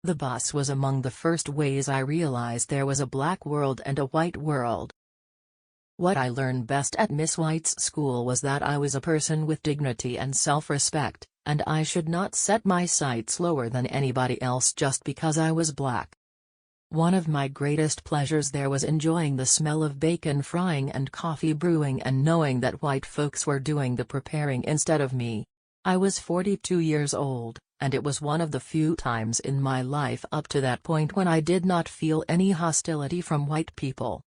The bus was among the first ways I realized there was a black world and a white world. What I learned best at Miss White's school was that I was a person with dignity and self-respect, and I should not set my sights lower than anybody else just because I was black. One of my greatest pleasures there was enjoying the smell of bacon frying and coffee brewing and knowing that white folks were doing the preparing instead of me. I was 42 years old, and it was one of the few times in my life up to that point when I did not feel any hostility from white people.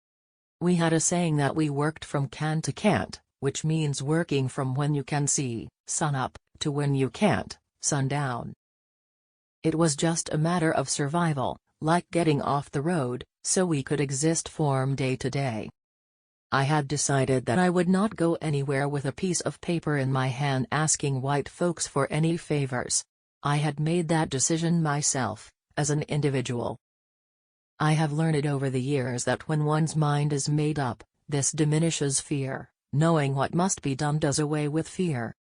We had a saying that we worked from can to can't, which means working from when you can see, sun up, to when you can't, sun down. It was just a matter of survival, like getting off the road, so we could exist from day to day. I had decided that I would not go anywhere with a piece of paper in my hand asking white folks for any favors. I had made that decision myself, as an individual. I have learned over the years that when one's mind is made up, this diminishes fear. Knowing what must be done does away with fear.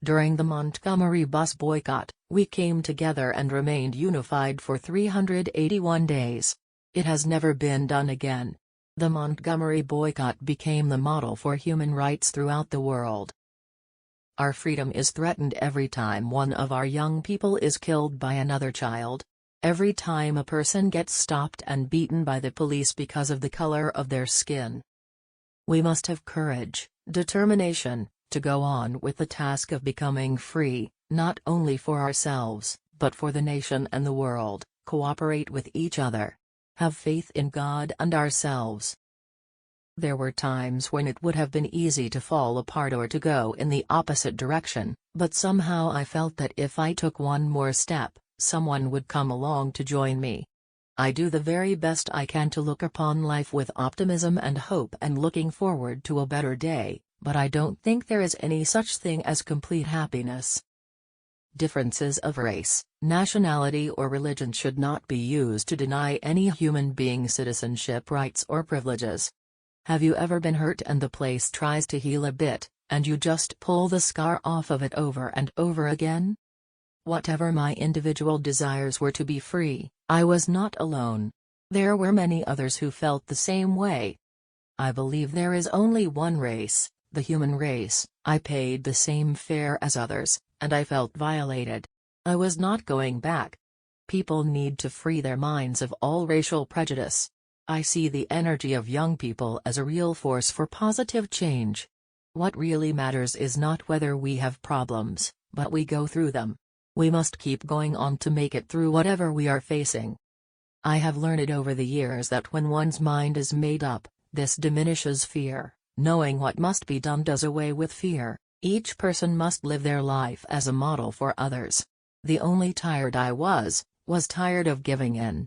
During the Montgomery bus boycott, we came together and remained unified for 381 days. It has never been done again. The Montgomery boycott became the model for human rights throughout the world. Our freedom is threatened every time one of our young people is killed by another child. Every time a person gets stopped and beaten by the police because of the color of their skin. We must have courage, determination, to go on with the task of becoming free, not only for ourselves, but for the nation and the world. Cooperate with each other. Have faith in God and ourselves. There were times when it would have been easy to fall apart or to go in the opposite direction, but somehow I felt that if I took one more step, someone would come along to join me. I do the very best I can to look upon life with optimism and hope and looking forward to a better day, but I don't think there is any such thing as complete happiness. Differences of race, nationality or religion should not be used to deny any human being citizenship rights or privileges. Have you ever been hurt and the place tries to heal a bit, and you just pull the scar off of it over and over again? Whatever my individual desires were to be free, I was not alone. There were many others who felt the same way. I believe there is only one race, the human race. I paid the same fare as others, and I felt violated. I was not going back. People need to free their minds of all racial prejudice. I see the energy of young people as a real force for positive change. What really matters is not whether we have problems, but we go through them. We must keep going on to make it through whatever we are facing. I have learned over the years that when one's mind is made up, this diminishes fear. Knowing what must be done does away with fear. Each person must live their life as a model for others. The only tired I was tired of giving in.